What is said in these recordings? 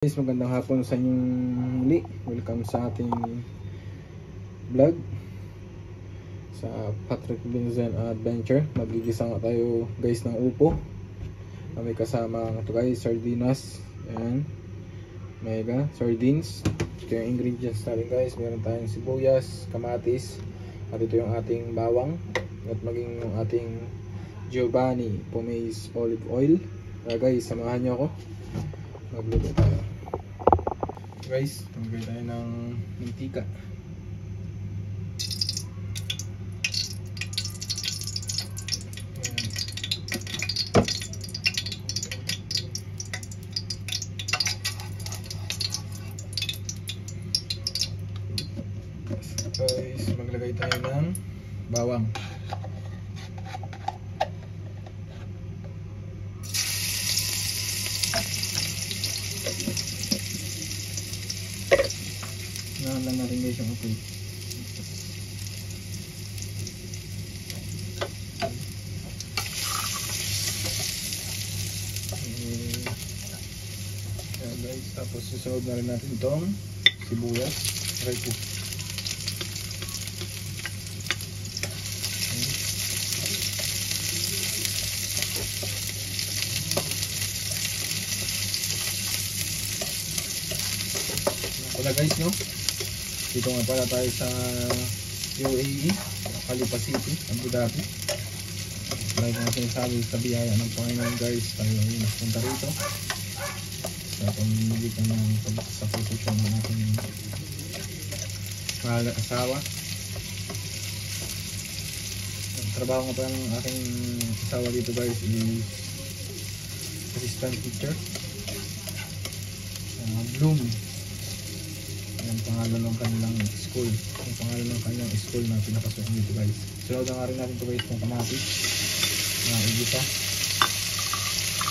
Guys, magandang hapon sa inyong muli. Welcome sa ating vlog sa Patrick Vincent Adventure. Magigisa nga tayo guys ng upo. May kasama ito guys, sardinas. Ayan, mega sardines. Ito yung ingredients natin guys. Meron tayong sibuyas, kamatis, at ito yung ating bawang, at maging yung ating Giovanni Pomace olive oil. Guys, samahan nyo ako. Magluto tayo guys. Maglagay tayo ng mantika. Guys, maglagay tayo ng bawang. Nahalan na rin guys yung apoy. Ayan guys, tapos susunod na rin natin itong sibuyas. Right po. Wala guys, no? Dito nga pala tayo sa UAE, Khalifa City, Abu Dhabi. Like nga sinasabi sa biyaya ng Panginoon guys, tayo ay napunta rito sa pamimigitan ng pagsakripisyo ng ating mahal na asawa. Ang trabaho nga pa ng aking asawa dito guys is assistant teacher Bloom. Ang pangalan ng kanilang school, ang pangalan ng kanilang school na pinapasukan dito guys. Sunod na nga rin natin ito guys ng kamatis na igita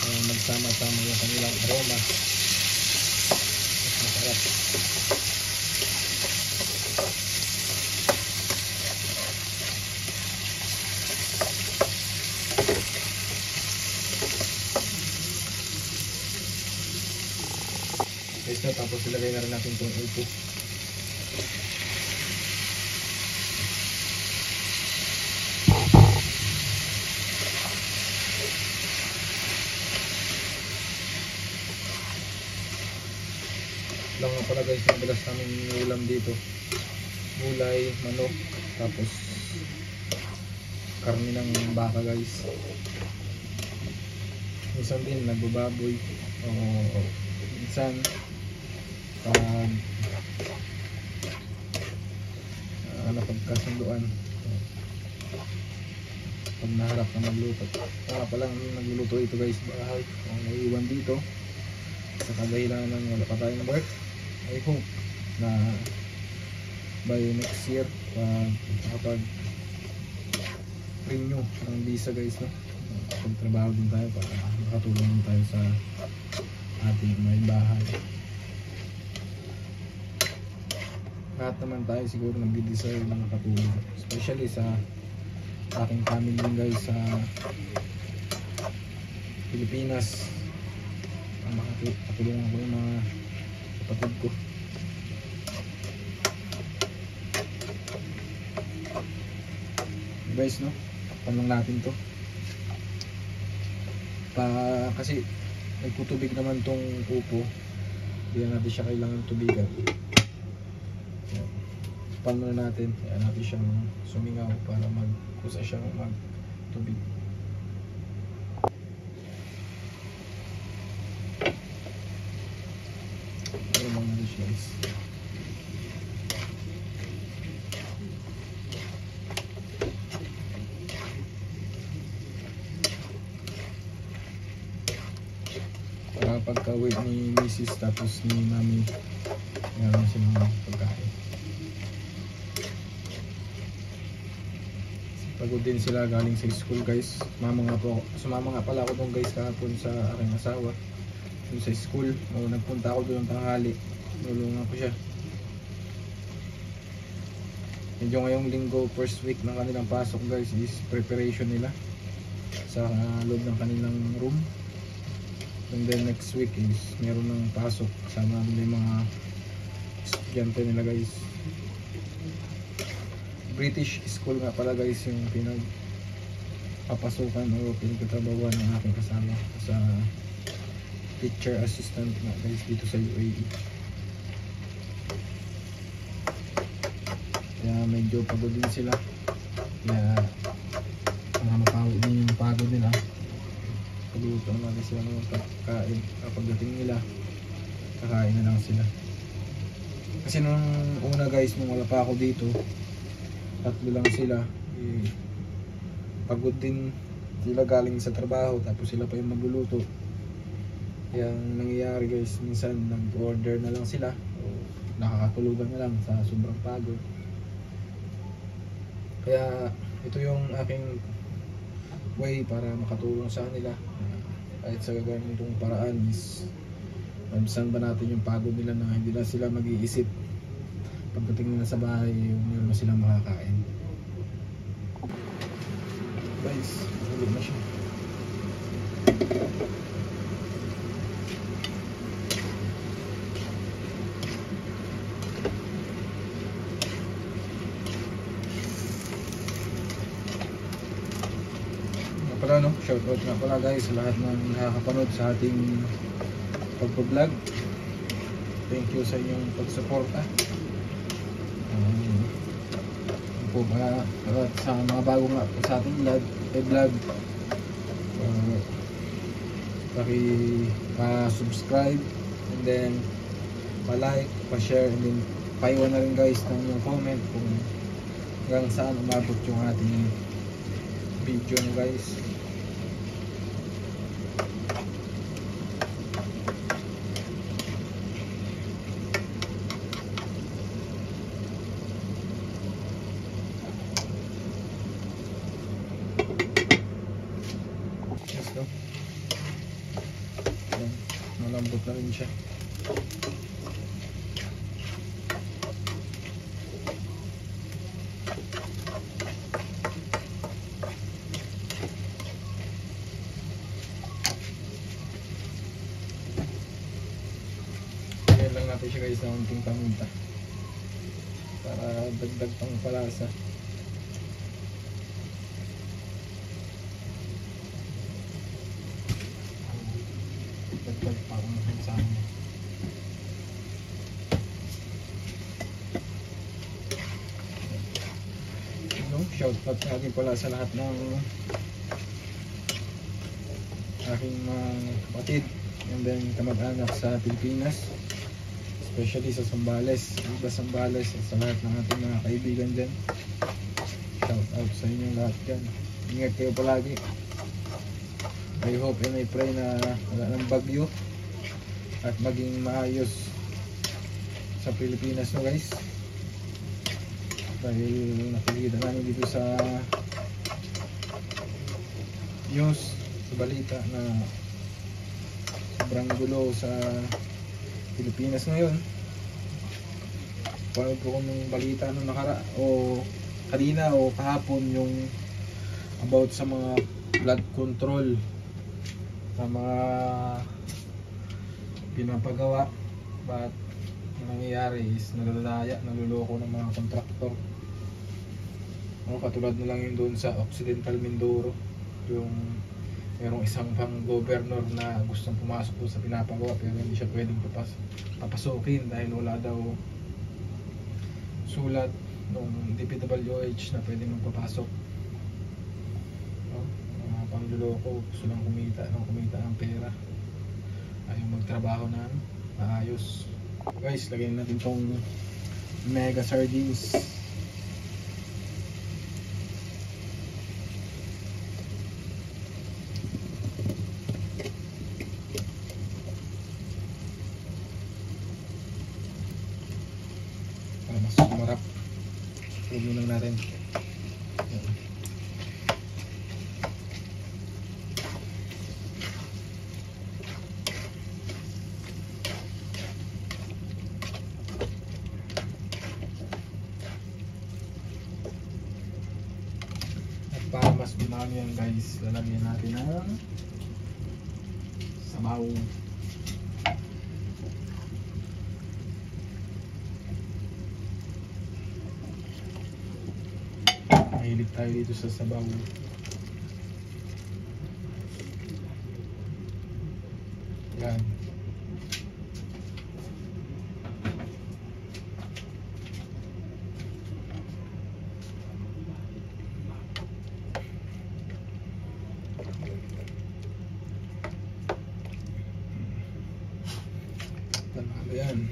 para magsama-sama yung kanilang aroma at masarap. Guys, no, tapos ilagay na rin natin itong upo. Lang nga pala guys, madalas namin ulam dito, gulay, manok, tapos karne ng baka guys. Minsan din nagbababoy o minsan pag napagkasunduan pag naharap na magluto. Palang nagluluto ito guys bahay kung naiiwan dito sa kadahilan ng wala pa tayong work. I hope na by next year kapag renew ng visa guys, no? Pagtrabaho din tayo para makatulong din tayo sa ating may bahay. Lahat naman tayo siguro nag-deserve na nakatulong, especially sa aking family din guys sa Pilipinas. Makatulungan ko yung mga kapatid ko. Guys, no? Tanong natin to kasi nagtutubig naman tong upo, hindi na natin siya kailangan tubigan. Pan muna natin, kaya natin siyang sumingaw para magkusa siyang magtubig. Pero mga natin siya guys. Para pagka-wait ni Mrs. tapos ni Mami, meron silang pagkain. Pagod din sila galing sa school guys. Sumama nga pala ako doon guys kahapon sa aking asawa doon sa school. Nagpunta ako doon ng tanghali, nulungan ko siya. Medyo ngayong linggo, first week ng kanilang pasok guys, is preparation nila sa loob ng kanilang room. And then next week is meron ng pasok, kasama nila yung mga estudyante nila guys. British school nga pala guys yung papasukan o pinagtatrabahuan ng aking kasama sa teacher assistant nga guys dito sa UAE. Kaya medyo pagod din sila, kaya mapagod din yung pagod nila. Pagluto naman sila ng pagkain, pagdating nila kakain na lang sila. Kasi nung una guys, nung wala pa ako dito, tatlo lang sila, pagod din sila galing sa trabaho, tapos sila pa yung magluluto. Kaya ang nangyayari guys, minsan nag-order na lang sila o nakakatulugan na lang sa sobrang pagod. Kaya ito yung aking way para makatulong sa kanila. Kahit sa ganitong paraan is mabsan ba natin yung pagod nila na hindi na sila mag-iisip pagdating nila sa bahay, meron na silang makakain. Guys, ulit na siya. Pala no, shoutout nga pala guys sa lahat ng nakakapanood sa ating pagpa-vlog. Thank you sa inyong pagsuporta. Po ba sa mga bago nga sa ating vlog, paki-subscribe and then pa-like, pa-share, and then paiwan na rin guys ng yung comment kung hanggang saan umabot yung ating video nyo guys. Yes, no? Ayan, malambot na rin siya. Lang natin siya guys ng unting paminta para dagdag pang palasa. Dagdag pa kung saan. Shoutout natin pala sa lahat ng aking mga kapatid and then kamag-anak sa Pilipinas, especially sa Zambales, iba Zambales, at sa lahat ng ating mga kaibigan dyan. Shout out sa inyong lahat dyan. Ingat kayo palagi. I hope and I pray na wala ng bagyo at maging maayos sa Pilipinas no guys, dahil nakikita namin dito sa news, sa balita na sobrang gulo sa Pilipinas ngayon. Panood ko ng balita nung kanina o kahapon yung about sa mga blood control na mga pinapagawa, but ang nangyayari is nalalaya, naluloko ng mga kontraktor. Katulad na lang yun doon sa Occidental Mindoro, yung merong isang pang governor na gustong pumasok doon sa pinapagawa pero hindi siya pwedeng papasukin dahil wala daw sulat ng DPWH na pwedeng magpapasok. Pangluloko, gusto lang kumita ng pera, ayaw magtrabaho na maayos. Guys, lagyan natin tong mega sardines. Para mas sumarap. Huwag lang natin. Para mas dumami yan guys, lalagyan natin ng sabaw. Mahilig tayo dito sa sabaw. Yan. Ayan.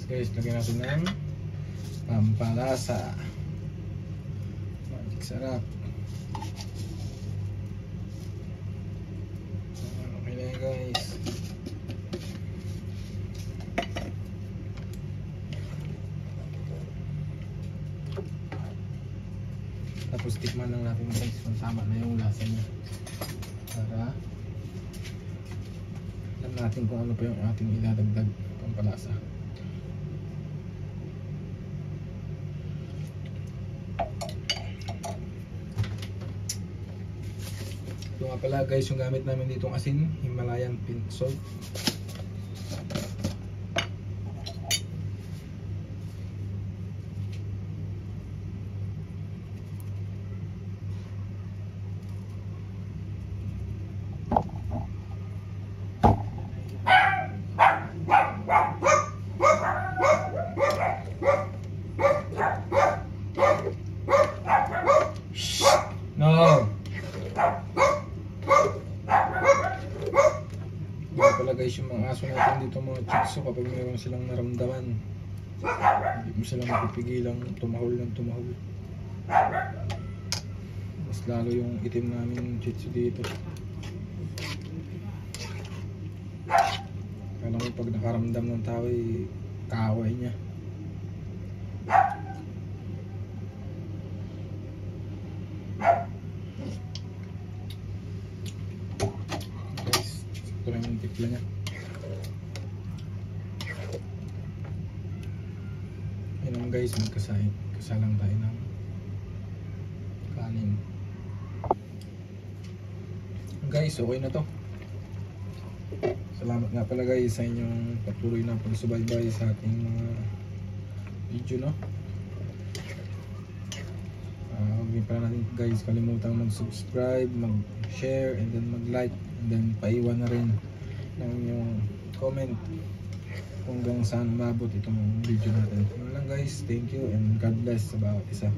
Guys, lagyan natin ng pampalasa. Magic sarap. Okay na yan, guys. Tapos tikman lang natin, guys, kung tama na yung lasa niya. Para alam natin kung ano pa yung ating iladagdag pampalasa. Ito nga pala, guys, yung gamit namin ditong asin, Himalayan pink salt. No. Yan pala, guys, yung mga aso natin dito, mga chitsu, kapag mayroon silang naramdaman, hindi mo silang mapipigilang tumahol ng tumahol. Mas lalo yung itim namin chitsu dito. Kala mo pag nakaramdam ng tao ay kaaway niya. Ito lang yung tipla niya. Yan naman, guys, kasalang tayo ng kanin. Guys, okay na to. Salamat nga pala, guys, sa inyong patuloy na pagsubaybay sa ating mga video, no? Huwag din pala natin, guys, kalimutang mag-subscribe, mag-share, and then mag-like, and then paiwan na rin ng inyong comment kung hanggang saan mabot itong video natin. Yun lang, guys, thank you and God bless sa bawat isa.